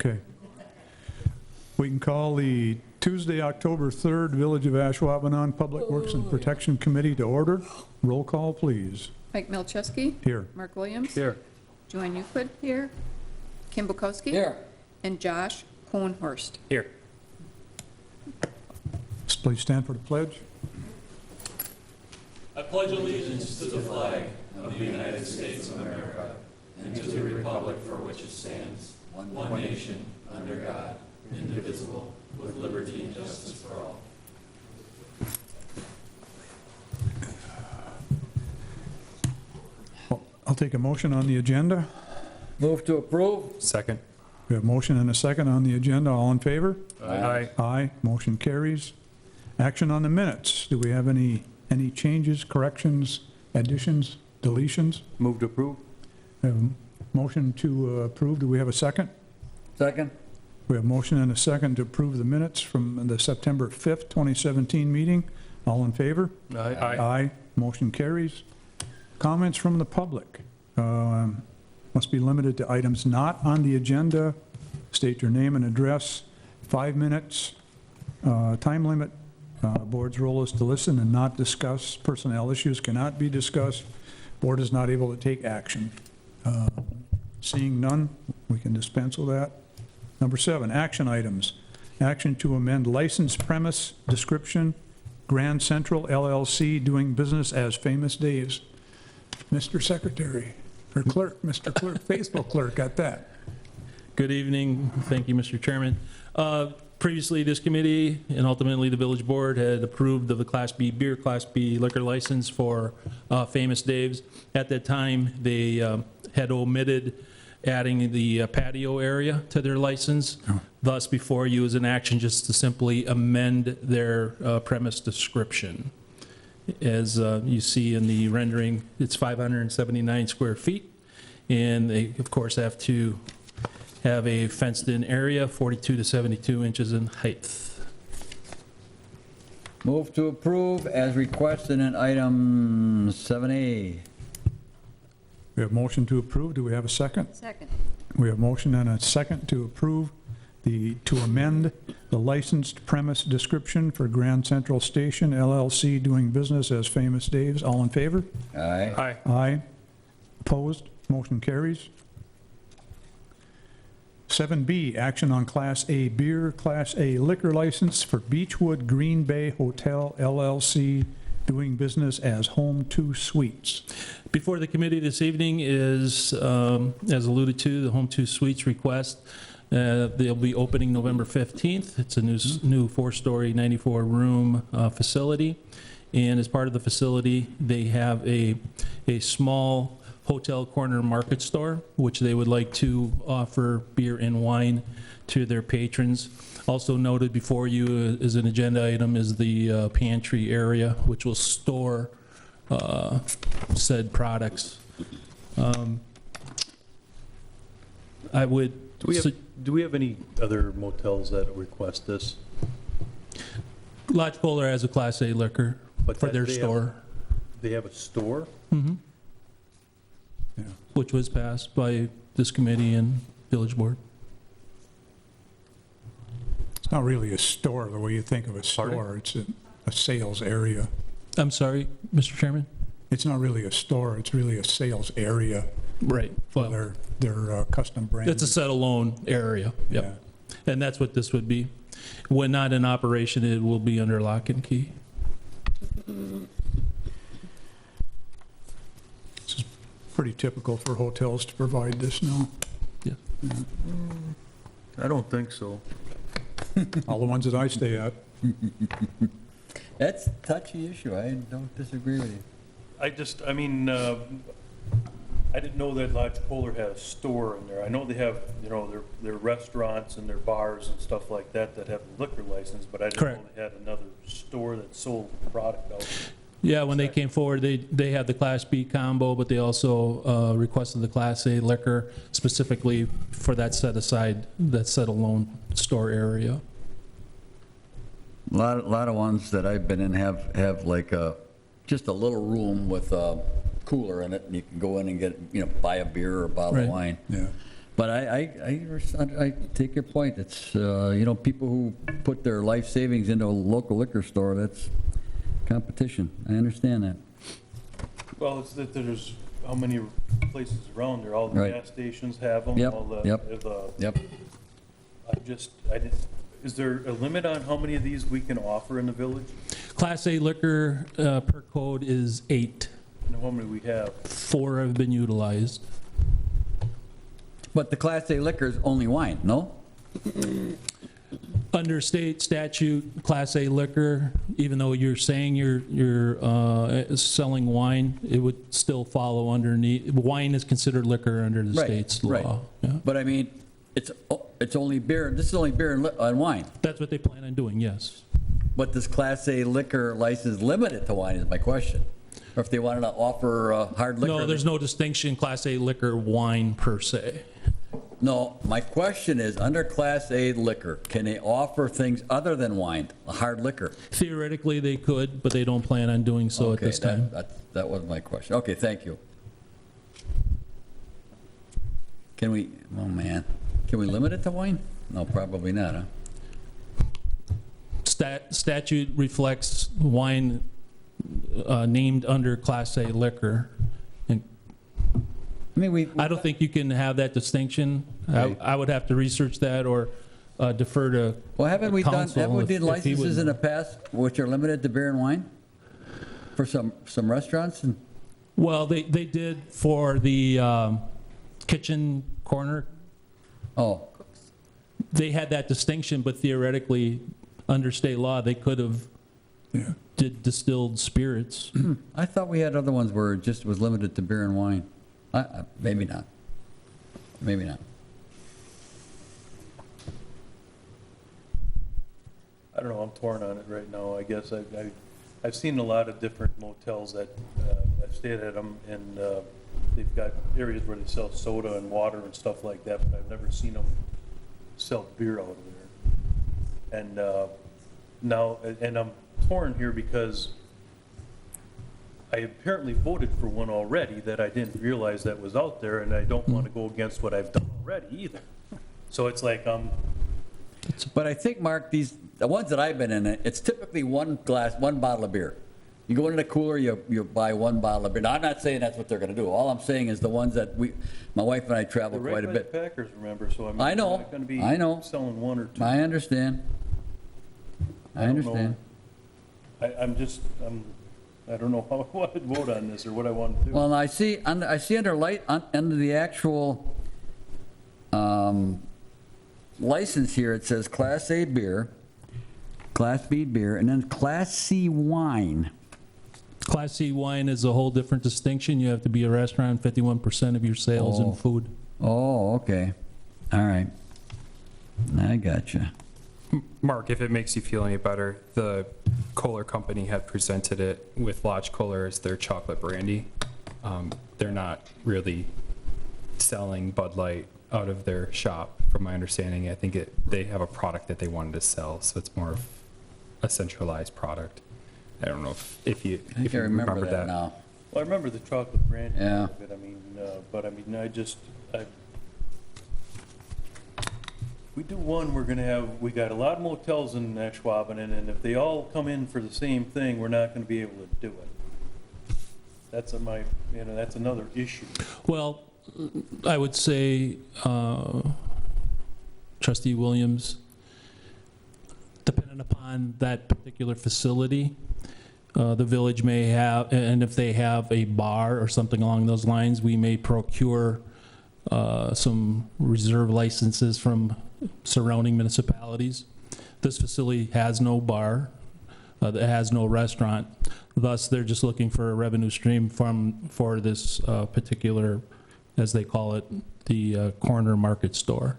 Okay. We can call the Tuesday, October 3rd, Village of Ashwaubenon Public Works and Protection Committee to order. Roll call, please. Mike Milczewski. Here. Mark Williams. Here. Joanne Euclid here. Kim Bukowski. Here. And Josh Cohenhorst. Here. Please stand for the pledge. I pledge allegiance to the flag of the United States of America and to the republic for which it stands, one nation, under God, indivisible, with liberty and justice for all. Well, I'll take a motion on the agenda. Move to approve. Second. We have a motion and a second on the agenda. All in favor? Aye. Aye. Motion carries. Action on the minutes. Do we have any changes, corrections, additions, deletions? Move to approve. We have a motion to approve. Do we have a second? Second. We have a motion and a second to approve the minutes from the September 5th, 2017 meeting. All in favor? Aye. Aye. Motion carries. Comments from the public. Must be limited to items not on the agenda. State your name and address. 5 minutes. Time limit. Board's role is to listen and not discuss. Personnel issues cannot be discussed. Board is not able to take action. Seeing none, we can dispense with that. Number 7, action items. Action to amend license premise description, Grand Central LLC doing business as Famous Dave's. Mr. Secretary, or Clerk, Mr. Clerk, faithful clerk, got that. Good evening. Thank you, Mr. Chairman. Previously, this committee and ultimately the village board had approved of the Class B beer, Class B liquor license for Famous Dave's. At that time, they had omitted adding the patio area to their license. Thus, before you is an action just to simply amend their premise description. As you see in the rendering, it's 579 square feet, and they, of course, have to have a fenced-in area, 42 to 72 inches in height. Move to approve as requested in item 7A. We have motion to approve. Do we have a second? Second. We have motion and a second to approve to amend the licensed premise description for Grand Central Station LLC doing business as Famous Dave's. All in favor? Aye. Aye. Aye. Opposed? Motion carries. 7B, action on Class A beer, Class A liquor license for Beechwood Green Bay Hotel LLC doing business as Home 2 Suites. Before the committee this evening is, as alluded to, the Home 2 Suites request. They'll be opening November 15th. It's a new 4-story, 94-room facility. And as part of the facility, they have a small hotel corner market store, which they would like to offer beer and wine to their patrons. Also noted before you as an agenda item is the pantry area, which will store said products. I would... Do we have any other motels that request this? Lodge Kohler has a Class A liquor But for that their they store. They have a store? Mhm. Yeah. Which was passed by this committee and village board. It's not really a store the way you think of a store. It's a sales area. I'm sorry, Mr. Chairman? It's not really a store. It's really a sales area Right. for Well, their custom brand. it's a set-alone area, yep. And that's what this would be. When not in operation, it will be under lock and key. This is pretty typical for hotels to provide this now. Yeah. I don't think so. All the ones that I stay at. That's a touchy issue. I don't disagree with you. I didn't know that Lodge Kohler had a store in there. I know they have, their restaurants and their bars and stuff like that that have a liquor license, but I didn't know Correct. they had another store that sold product out. Yeah, when they came forward, they had the Class B combo, but they also requested the Class A liquor specifically for that set-alone store area. A lot of ones that I've been in have like just a little room with a cooler in it, and you can go in and get, buy a beer or a bottle Right. of wine. Yeah. But I take your point. It's, you know, people who put their life savings into a local liquor store, that's competition. I understand that. Well, it's that there's, how many places around there, all the Right. gas stations have them, Yep, all the, yep. the- I didn't, is there a limit on how many of these we can offer in the village? Class A liquor per code is 8. And how many we have? 4 have been utilized. But the Class A liquor is only wine, no? Under state statute, Class A liquor, even though you're saying you're selling wine, it would still follow underneath. Wine is considered liquor under the Right, state's right. law. Yeah. But I mean, it's only beer, this is only beer and wine. That's what they plan on doing, yes. But does Class A liquor license limit it to wine is my question? Or if they wanted to offer hard liquor? No, there's no distinction, Class A liquor, wine per se. No, my question is, under Class A liquor, can they offer things other than wine, a hard liquor? Theoretically, they could, but they don't plan on doing so at Okay, this time. that was my question. Okay, thank you. Can we, oh man, can we limit it to wine? No, probably not, huh? Statute reflects wine named under Class A liquor. And I mean, I don't think you can have that distinction. Okay. I would have to research that or defer to well, haven't we done, counsel haven't we if- did if he licenses would- in the past which are limited to beer and wine? For some restaurants? And Well, they did for the kitchen corner. oh, They had that distinction, but theoretically, under state law, they could have Yeah. did distilled spirits. I thought we had other ones where it just was limited to beer and wine. Maybe not. Maybe not. I don't know, I'm torn on it right now, I guess. I've seen a lot of different motels that, I've stayed at them, and they've got areas where they sell soda and water and stuff like that, but I've never seen them sell beer out of there. And now, and I'm torn here because I apparently voted for one already that I didn't realize that was out there, and I don't want to go against what I've done already either. So it's like, But I think, Mark, the ones that I've been in, it's typically one bottle of beer. You go into the cooler, you buy one bottle of beer. Now, I'm not saying that's what they're gonna do. All I'm saying is the ones that my wife and I travel they're quite right a by the bit. Packers, remember, so I'm I know, not gonna be I know. selling one or two. I understand. I don't know. understand. I don't know how I want to vote on this or what I want to do. Well, I see under under the actual license here, it says Class A beer, Class B beer, and then Class C wine. Class C wine is a whole different distinction. You have to be a restaurant, 51% of your sales Oh. in food. Oh, okay. All right. I gotcha. Mark, if it makes you feel any better, the Kohler company had presented it with Lodge Kohler as their chocolate brandy. They're not really selling Bud Light out of their shop, from my understanding. I think they have a product that they wanted to sell, so it's more of a centralized product. I don't know if you I can remember that that. now. Well, I remember the chocolate brandy Yeah. part of it, I mean, but I mean, we do one, we got a lot of motels in Ashwaubenon, and if they all come in for the same thing, we're not gonna be able to do it. That's that's another issue. Well, I would say, Trustee Williams, depending upon that particular facility, the village may have, and if they have a bar or something along those lines, we may procure some reserve licenses from surrounding municipalities. This facility has no bar, it has no restaurant, thus they're just looking for a revenue stream for this particular, as they call it, the corner market store.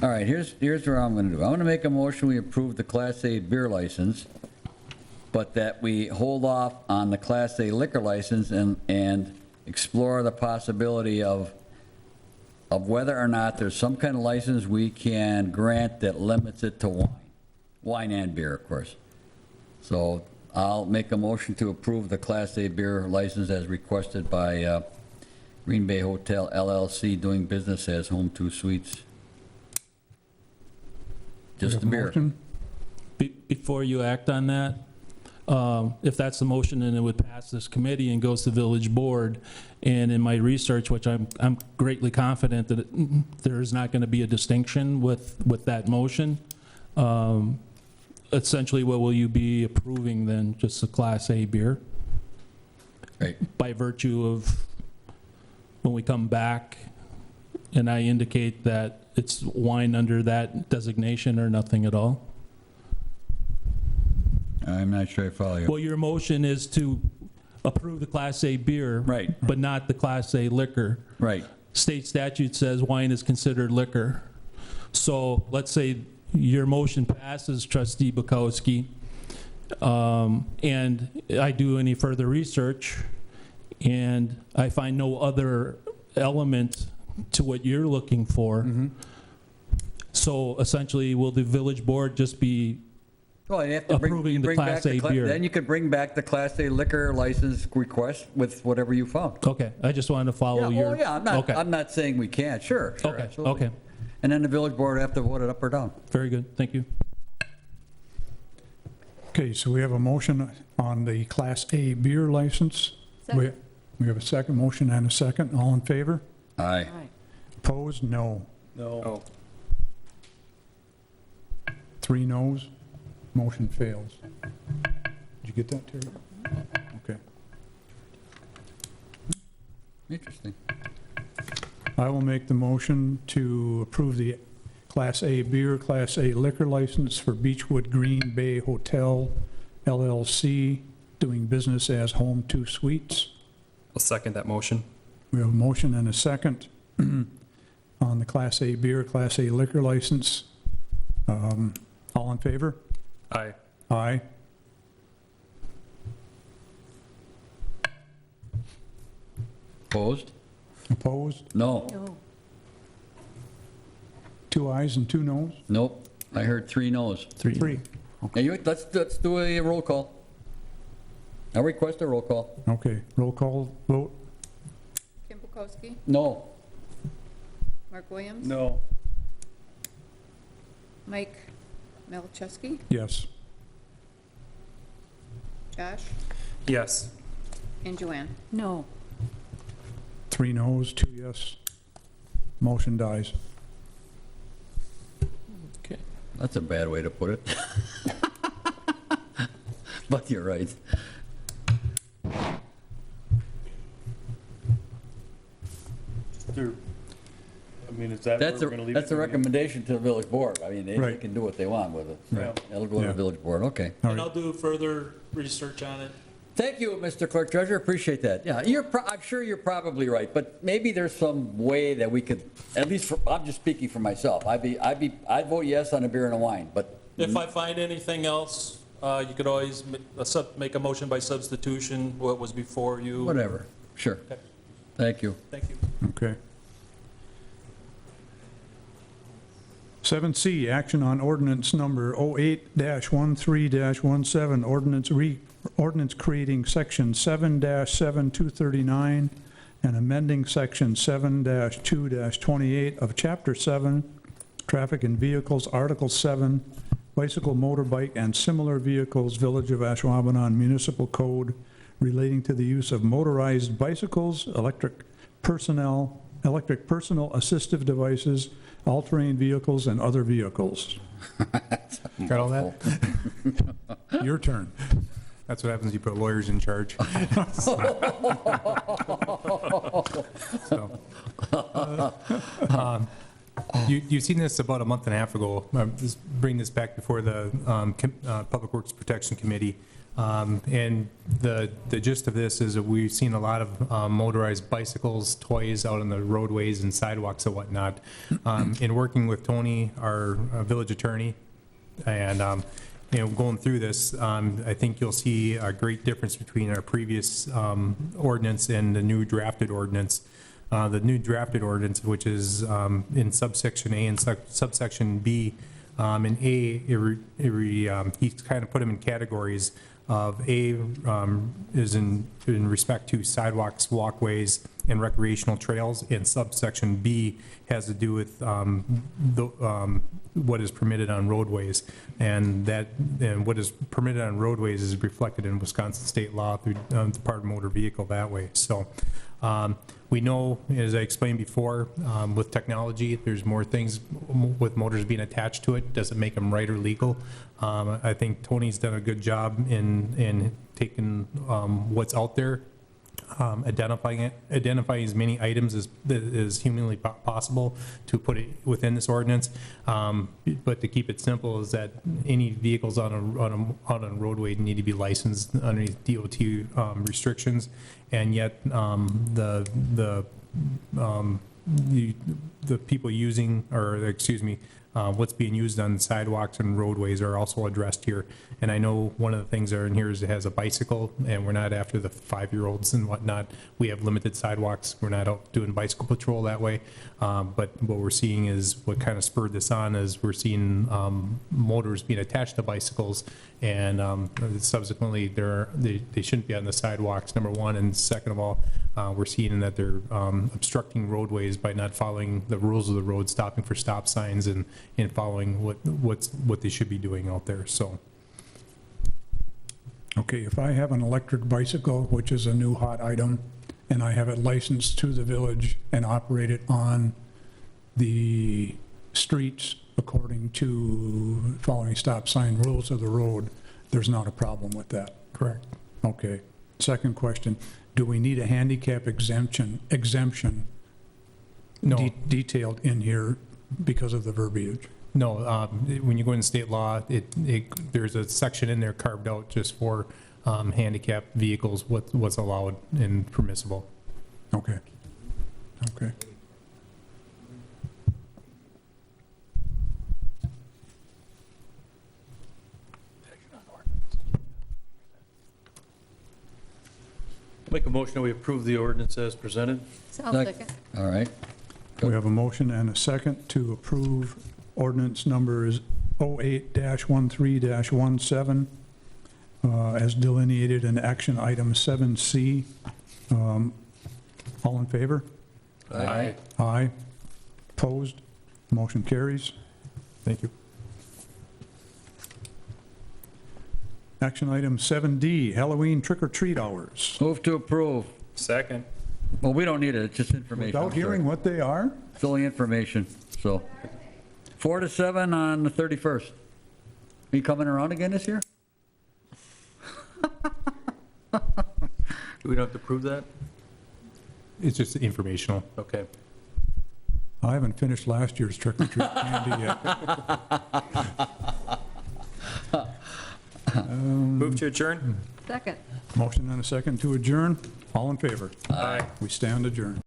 All right, here's what I'm gonna do. I'm gonna make a motion, we approve the Class A beer license, but that we hold off on the Class A liquor license and explore the possibility of whether or not there's some kind of license we can grant that limits it to wine. Wine and beer, of course. So I'll make a motion to approve the Class A beer license as requested by Green Bay Hotel LLC doing business as Home 2 Suites. We Just have the a beer. motion. Before you act on that, if that's the motion, then it would pass this committee and goes to village board. And in my research, which I'm greatly confident that there is not going to be a distinction with that motion, essentially what will you be approving then? Just a Class A beer? Right. By virtue of when we come back and I indicate that it's wine under that designation or nothing at all? I'm not sure I follow you. Well, your motion is to approve the Class A beer. Right. But not the Class A liquor. Right. State statute says wine is considered liquor. So let's say your motion passes, trustee Bukowski, and I do any further research, and I find no other element to what you're looking for. So essentially, will the village board just be Well, you have to approving the bring back Class A beer? Then you could bring back the Class A liquor license request with whatever you found. Okay, I just wanted to follow Yeah, your. oh, yeah, Okay. I'm not saying we can't, sure. Okay, absolutely. okay. And then the village board would have to vote it up or down. Very good, thank you. Okay, so we have a motion on the Class A beer license. We have a second motion and a second. All in favor? Aye. Opposed? No. No. 3 noes. Motion fails. Did you get that, Terry? Okay. Interesting. I will make the motion to approve the Class A beer, Class A liquor license for Beechwood Green Bay Hotel LLC, doing business as Home 2 Suites. I'll second that motion. We have a motion and a second on the Class A beer, Class A liquor license. All in favor? Aye. Aye. Opposed? Opposed? No. 2 ayes and 2 noes? Nope. I heard 3 no's. 3. Now, let's do a roll call. I request a roll call. Okay, roll call vote. Kim Bukowski, No. Mark Williams. No. Mike Malachewski, Yes. Josh, Yes. and Joanne. No. 3 noes, 2 yes. Motion dies. Okay. That's a bad way to put it. But you're right. There- I mean, is that where That's we're going to leave it? a recommendation to the village board. I mean, they Right. can do what they want with it. Yeah. That'll go to Yeah. the village board, okay. All And right. I'll do further research on it. Thank you, Mr. Clerk Treasurer, appreciate that. Yeah, I'm sure you're probably right, but maybe there's some way that we could, at least, I'm just speaking for myself. I'd vote yes on a beer and a wine, but If I find anything else, you could always make a motion by substitution, what was before you. whatever, sure. Okay. Thank you. Thank you. Okay. 7C, action on ordinance number 08-13-17, ordinance creating section 7-7239 and amending section 7-2-28 of chapter 7, traffic and vehicles, article 7, bicycle, motorbike, and similar vehicles, Village of Ashwaubenon Municipal Code, relating to the use of motorized bicycles, electric personal assistive devices, all-terrain vehicles, and other vehicles. Got all that? Your turn. That's what happens, you put lawyers in charge. So, You've seen this about a month and a half ago. Just bring this back before the Public Works Protection Committee. And the gist of this is that we've seen a lot of motorized bicycles, toys out on the roadways and sidewalks and whatnot. In working with Tony, our village attorney, and going through this, I think you'll see a great difference between our previous ordinance and the new drafted ordinance. The new drafted ordinance, which is in subsection A and subsection B. In A, he kind of put them in categories of A is in respect to sidewalks, walkways, and recreational trails, and subsection B has to do with what is permitted on roadways. And what is permitted on roadways is reflected in Wisconsin state law through Department of Motor Vehicle that way. So we know, as I explained before, with technology, there's more things with motors being attached to it. Doesn't make them right or legal. I think Tony's done a good job in taking what's out there, identifying as many items as humanly possible to put it within this ordinance. But to keep it simple is that any vehicles out on a roadway need to be licensed underneath DOT restrictions, and yet the people using, or excuse me, what's being used on sidewalks and roadways are also addressed here. And I know one of the things that are in here is it has a bicycle, and we're not after the 5-year-olds and whatnot. We have limited sidewalks. We're not out doing bicycle patrol that way. But what we're seeing is, what kind of spurred this on is we're seeing motors being attached to bicycles, and subsequently they shouldn't be on the sidewalks, number one. And second of all, we're seeing that they're obstructing roadways by not following the rules of the road, stopping for stop signs and following what they should be doing out there, so. Okay, if I have an electric bicycle, which is a new hot item, and I have it licensed to the village and operate it on the streets according to following stop sign rules of the road, there's not a problem with that? Correct. Okay. Second question, do we need a handicap exemption No. detailed in here because of the verbiage? No, when you go in state law, there's a section in there carved out just for handicapped vehicles, what's allowed and permissible. Okay. Okay. Make a motion that we approve the ordinance as presented. I'll second. All right. We have a motion and a second to approve ordinance numbers 08-13-17 as delineated in action item 7C. All in favor? Aye. Aye. Opposed? Motion carries. Thank you. Action item 7D, Halloween trick-or-treat hours. Move to approve. Second. Well, we don't need it, it's just information. Without hearing what they are? It's only information, so. 4 to 7 on the 31st. Are you coming around again this year? Do we don't have to prove that? It's just informational. Okay. I haven't finished last year's trick-or-treat candy yet. Move to adjourn? Second. Motion and a second to adjourn. All in favor? Aye. We stand adjourned.